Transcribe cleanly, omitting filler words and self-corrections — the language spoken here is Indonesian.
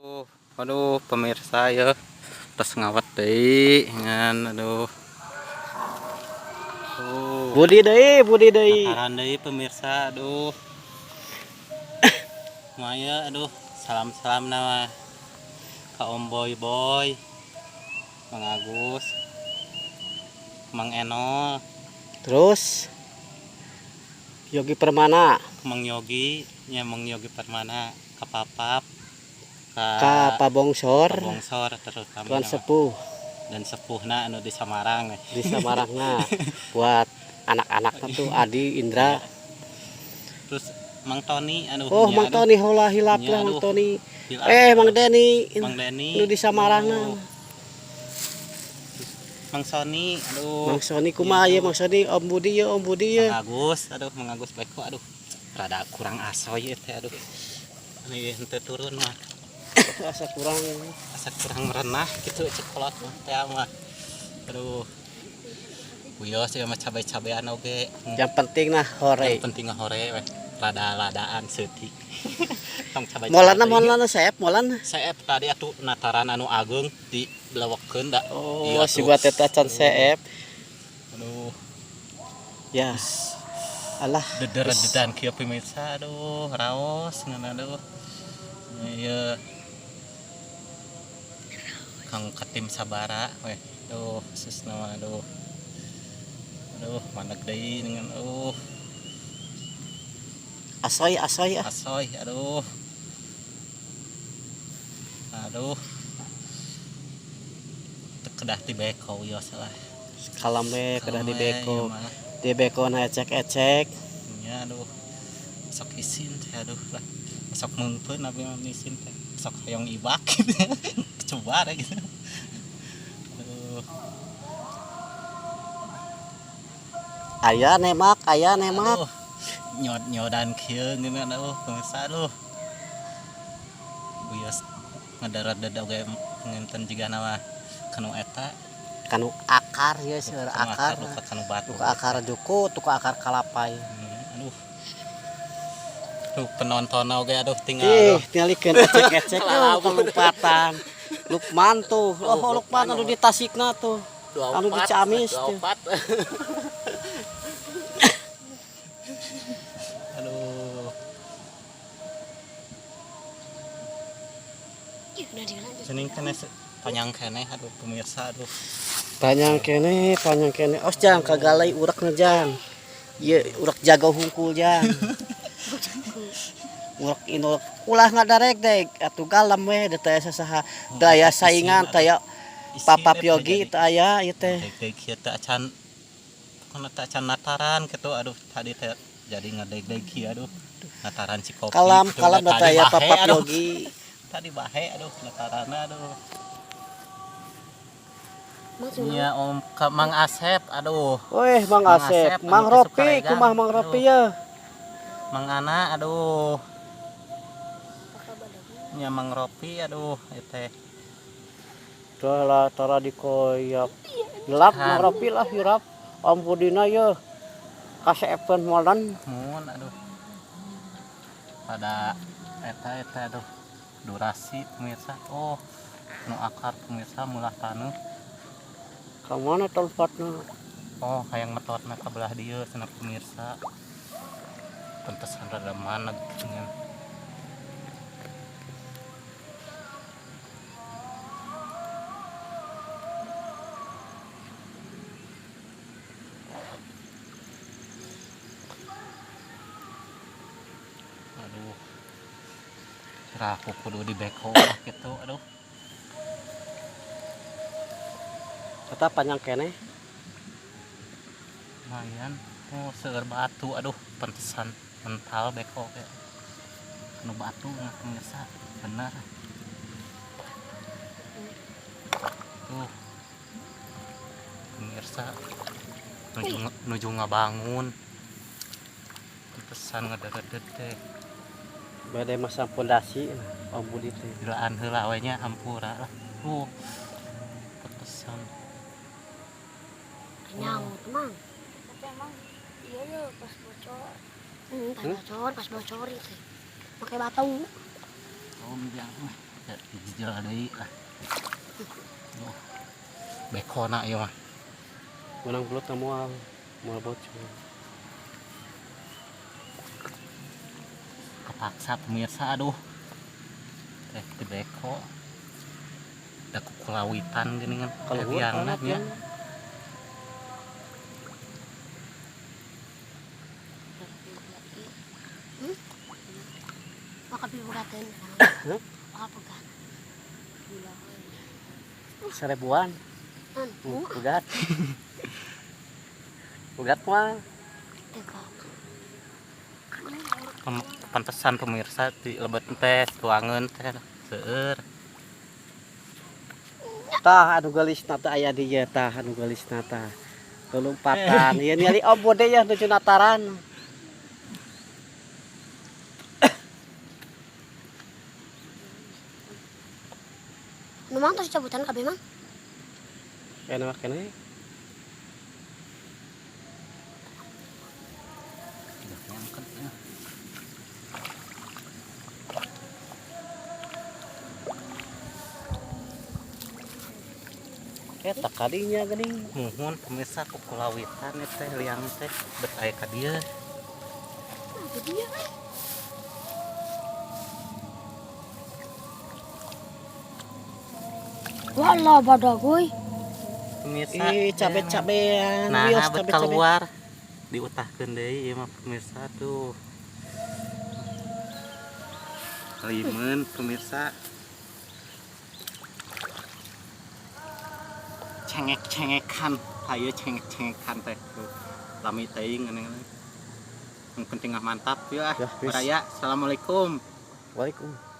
Aduh pemirsa ya, terus ngawat deh dengan aduh. Budi deui. Nataran deui pemirsa, aduh. Maya aduh, salam-salam nama ka Om Boy, Mang Agus, Mang Enol, Terus Yogi Permana Mang Yogi, nya Mang Yogi Permana, ka Papap, ka Pabongsor Bongsor terutama Tuan Sepuh dan sepuhna anu di Samarang. di Samarangna buat anak-anaknya tuh Adi, Indra. Terus Mang Tony aduh Oh, nya, Mang Tony heula hilap nya, lah Mang aduh. Tony. Hilap, Mang Deni Mang Deni nu di Samarangna. Mang Sony aduh Mang Sony kumaha iya, ya Mang Sony, Om Budi ya, Om Budi ya. Mang Agus aduh Mang Agus baik kok aduh rada kurang asoy teh aduh ini henteu turun mah Asa kurang merenah gitu cekolot mah teh mah aduh buyos ya mah cabai-cabean oge yang penting nah hore. yang penting hore weh rada-ladaan seutik tong cabai Molana molan. Saep tadi atuh nataran anu ageung di blewekeun da Oh, si buat eta can CF. aduh Ya. Alah, dederedan kieu pemirsa aduh raos ngan aduh ieu Kang Katim Sabara weh aduh sus nama aduh maneg deui dengan asoy asoy aduh kedah ti beko yo salah kalame kedah di beko. ya, Di beko na ecek-ecek. nya aduh sok isin teh aduh lah sok mengpeun abi mah isin teh sok hoyong ibak gitu coba deh gitu aduh Aya nemak. aduh nyodan kieu geunan aduh pemirsa aduh buyos ngadarat-dadak ge ngenten jiga nama kanu eta Kanu akar ya seur akar. kanu batu Tuka akar juku, tuka akar kalapay. aduh tuh penonton oge aduh tinggal Tingalikeun ecek-ecek kelupatan. Lukman tuh. Oh, Lukman anu di Tasikna tuh. Anu di Ciamis tuh. aduh cening kene panjang kene aduh pemirsa aduh Panjang kene. Os jang kagalai urekna jang. Ieu urek jago hungkul jang. Urek induk ulah ngadarek deg atuh galem we da teu sasaha teu aya saingan teu aya Papap Yogi teu aya ieu teh. deg kieu teh acan kana teh acan nataran kitu aduh tadi teh jadi ngadeg-deg kieu aduh nataran si kopi Kalam da teu aya Papap Yogi. tadi bahe aduh natarana aduh iya Om Mang Asep aduh Weh Mang Asep, Mang Ropi kumaha Mang Ropi ya. Mang Ana aduh nya Mang Ropi aduh teh Lah tara dikoyak. Gelap Mang Ropi lah hirap. Om Budina ya. Kaseepkeun molan. mun aduh pada eta aduh durasi pemirsa nu akar pemirsa mulah taneuh Ka mana tempatna? hayang metotna ka belah dieu cenah pemirsa pantesan rada maneg ngan aduh raku kudu di beko lah gitu aduh Eta panjang kene. lumayan seueur batu aduh pantesan mental beko kayak anu batu nah pemirsa bener tuh pemirsa nuju ngabangun pantesan ngederet teh Bade masang pondasi Om Budi teh. dilaan heula we nya hampura lah pantesan Nyaut mang. Tapi emang iya ya pas bocor. Pas bocor itu. Pakai batu. om jang Dijel deui lah. Bekona ieu mah. Menang belut moal bocor. Kepaksa pemirsa aduh. Teh teu beko. Da kukulawitan geuningan Kalau biangna nya. Maka pibugatan. Hah? Maka pegat. Seribuan. Ugat. Ugat mah Teka. Pantesan pemirsa di lebet teh tuangeun teh seueur. tah anu gelisna teh aya di ieu tah anu gelisna tah. Lompatan ieu ningali obode ya nuju nataran. Nu mang tos cabutan kabeh mang. Kene mah kene. Ngangkat ya. Eta kadinya geuning. Muhun pemirsa kukulawitan teh liang teh bet aya ka dieu. Walah badag euy. Pemirsa Cabe-cabean, nah wios bet cabe-cabe. keluar diutahkeun deui ieu mah pemirsa tuh. Limun pemirsa. Cengek-cengekan, ayo cengek-cengekan teh. Lami teuing ngeuning. Yang penting mah mantap ya. Ya, wis. Raya. Assalamualaikum. Waalaikumsalam.